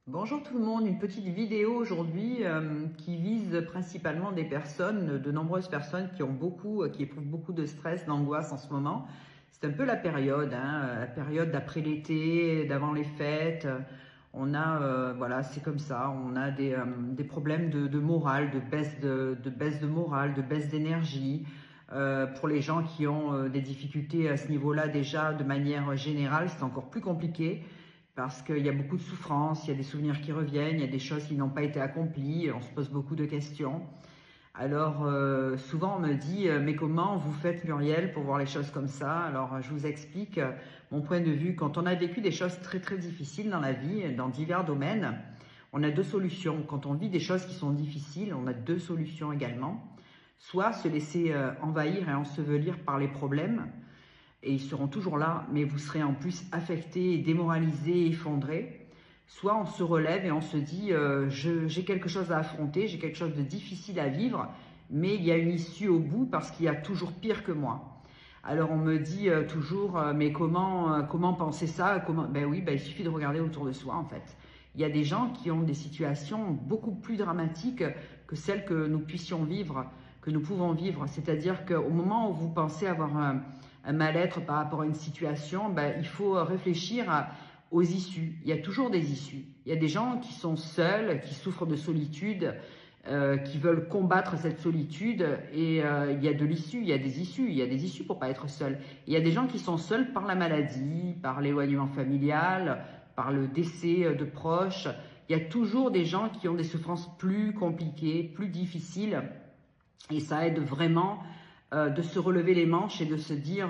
Bonjour tout le monde, une petite vidéo aujourd'hui qui vise principalement des personnes, de nombreuses personnes qui éprouvent beaucoup de stress, d'angoisse en ce moment. C'est un peu la période, la période d'après l'été, d'avant les fêtes. Voilà, c'est comme ça, on a des problèmes de morale, de baisse de morale, de baisse d'énergie. Pour les gens qui ont des difficultés à ce niveau-là déjà de manière générale, c'est encore plus compliqué parce qu'il y a beaucoup de souffrance, il y a des souvenirs qui reviennent, il y a des choses qui n'ont pas été accomplies, on se pose beaucoup de questions. Alors souvent on me dit mais comment vous faites Muriel pour voir les choses comme ça? Alors je vous explique mon point de vue. Quand on a vécu des choses très très difficiles dans la vie, dans divers domaines, on a deux solutions. Quand on vit des choses qui sont difficiles, on a deux solutions également. Soit se laisser envahir et ensevelir par les problèmes, et ils seront toujours là, mais vous serez en plus affecté, démoralisé, effondré. Soit on se relève et on se dit j'ai quelque chose à affronter, j'ai quelque chose de difficile à vivre, mais il y a une issue au bout parce qu'il y a toujours pire que moi. Alors on me dit toujours mais comment penser ça? Ben oui, ben il suffit de regarder autour de soi en fait. Il y a des gens qui ont des situations beaucoup plus dramatiques que celles que nous puissions vivre, que nous pouvons vivre. C'est-à-dire qu'au moment où vous pensez avoir un mal-être par rapport à une situation, ben, il faut réfléchir aux issues. Il y a toujours des issues. Il y a des gens qui sont seuls, qui souffrent de solitude, qui veulent combattre cette solitude, et il y a de l'issue, il y a des issues, il y a des issues pour pas être seul. Il y a des gens qui sont seuls par la maladie, par l'éloignement familial, par le décès de proches. Il y a toujours des gens qui ont des souffrances plus compliquées, plus difficiles, et ça aide vraiment de se relever les manches et de se dire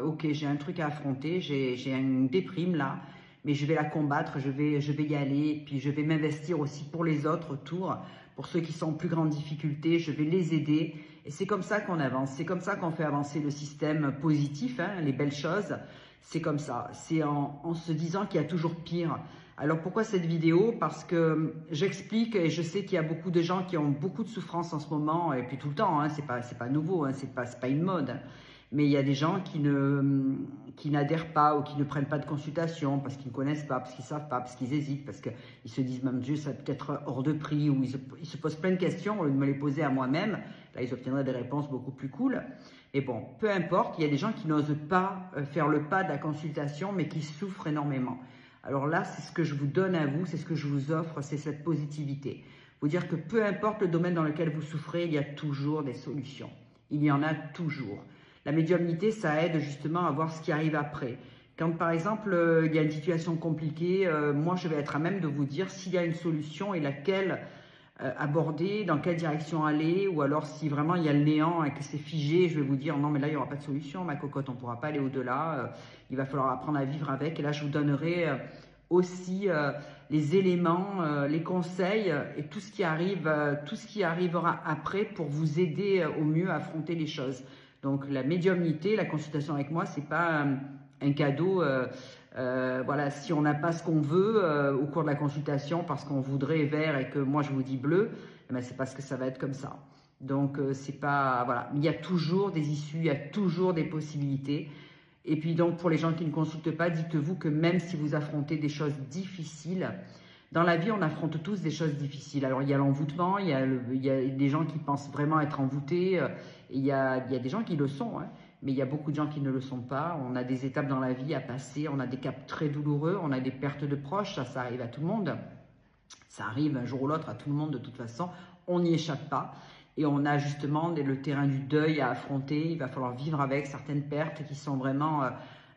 ok, j'ai un truc à affronter, j'ai une déprime là, mais je vais la combattre, je vais y aller, puis je vais m'investir aussi pour les autres autour, pour ceux qui sont en plus grande difficulté, je vais les aider. Et c'est comme ça qu'on avance, c'est comme ça qu'on fait avancer le système positif, les belles choses. C'est comme ça, c'est en se disant qu'il y a toujours pire. Alors pourquoi cette vidéo? Parce que j'explique, et je sais qu'il y a beaucoup de gens qui ont beaucoup de souffrance en ce moment, et puis tout le temps, c'est pas nouveau, c'est pas une mode. Mais il y a des gens qui n'adhèrent pas ou qui ne prennent pas de consultation parce qu'ils ne connaissent pas, parce qu'ils ne savent pas, parce qu'ils hésitent, parce qu'ils se disent même Dieu, ça peut être hors de prix, ou ils se posent plein de questions au lieu de me les poser à moi-même. Là, ils obtiendraient des réponses beaucoup plus cool. Et bon, peu importe, il y a des gens qui n'osent pas faire le pas de la consultation, mais qui souffrent énormément. Alors là, c'est ce que je vous donne à vous, c'est ce que je vous offre, c'est cette positivité. Vous dire que peu importe le domaine dans lequel vous souffrez, il y a toujours des solutions. Il y en a toujours. La médiumnité, ça aide justement à voir ce qui arrive après. Quand par exemple, il y a une situation compliquée, moi je vais être à même de vous dire s'il y a une solution et laquelle aborder, dans quelle direction aller, ou alors si vraiment il y a le néant et que c'est figé, je vais vous dire non mais là il n'y aura pas de solution, ma cocotte, on ne pourra pas aller au-delà, il va falloir apprendre à vivre avec. Et là je vous donnerai aussi les éléments, les conseils et tout ce qui arrive, tout ce qui arrivera après pour vous aider au mieux à affronter les choses. Donc la médiumnité, la consultation avec moi, c'est pas un cadeau. Voilà, si on n'a pas ce qu'on veut au cours de la consultation parce qu'on voudrait vert et que moi je vous dis bleu, eh ben, c'est parce que ça va être comme ça. Donc c'est pas, voilà, il y a toujours des issues, il y a toujours des possibilités. Et puis donc pour les gens qui ne consultent pas, dites-vous que même si vous affrontez des choses difficiles, dans la vie on affronte tous des choses difficiles. Alors il y a l'envoûtement, il y a des gens qui pensent vraiment être envoûtés, et il y a des gens qui le sont, mais il y a beaucoup de gens qui ne le sont pas. On a des étapes dans la vie à passer, on a des caps très douloureux, on a des pertes de proches, ça arrive à tout le monde. Ça arrive un jour ou l'autre à tout le monde de toute façon, on n'y échappe pas. Et on a justement le terrain du deuil à affronter, il va falloir vivre avec certaines pertes qui sont vraiment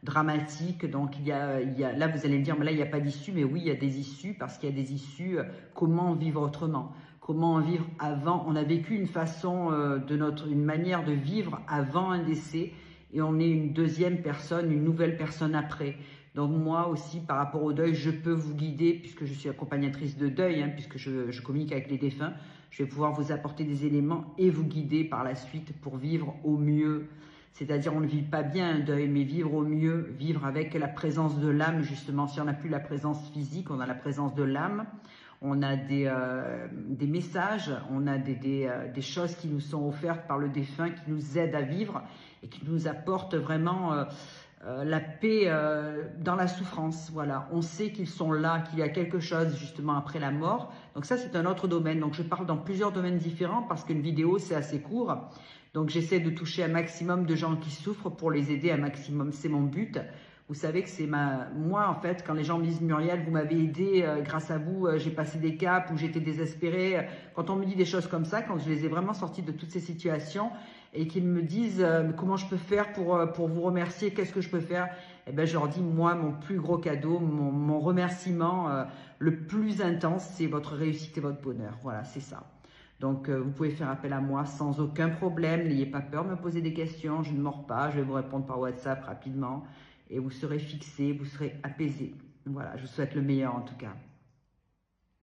dramatiques. Donc là vous allez me dire, mais là il n'y a pas d'issue, mais oui il y a des issues, parce qu'il y a des issues, comment vivre autrement, comment vivre avant. On a vécu une façon, une manière de vivre avant un décès, et on est une deuxième personne, une nouvelle personne après. Donc moi aussi, par rapport au deuil, je peux vous guider, puisque je suis accompagnatrice de deuil, puisque je communique avec les défunts. Je vais pouvoir vous apporter des éléments et vous guider par la suite pour vivre au mieux. C'est-à-dire, on ne vit pas bien un deuil, mais vivre au mieux, vivre avec la présence de l'âme, justement. Si on n'a plus la présence physique, on a la présence de l'âme. On a des messages, on a des choses qui nous sont offertes par le défunt, qui nous aident à vivre et qui nous apportent vraiment la paix dans la souffrance. Voilà, on sait qu'ils sont là, qu'il y a quelque chose justement après la mort. Donc ça, c'est un autre domaine. Donc je parle dans plusieurs domaines différents parce qu'une vidéo, c'est assez court. Donc j'essaie de toucher un maximum de gens qui souffrent pour les aider un maximum. C'est mon but. Vous savez que c'est moi, en fait, quand les gens me disent « Muriel, vous m'avez aidé, grâce à vous, j'ai passé des caps ou j'étais désespérée », quand on me dit des choses comme ça, quand je les ai vraiment sortis de toutes ces situations et qu'ils me disent « Comment je peux faire pour vous remercier, qu'est-ce que je peux faire ?» Eh bien, je leur dis « Moi, mon plus gros cadeau, mon remerciement le plus intense, c'est votre réussite et votre bonheur. » Voilà, c'est ça. Donc, vous pouvez faire appel à moi sans aucun problème. N'ayez pas peur de me poser des questions. Je ne mords pas. Je vais vous répondre par WhatsApp rapidement. Et vous serez fixé, vous serez apaisé. Voilà, je vous souhaite le meilleur en tout cas.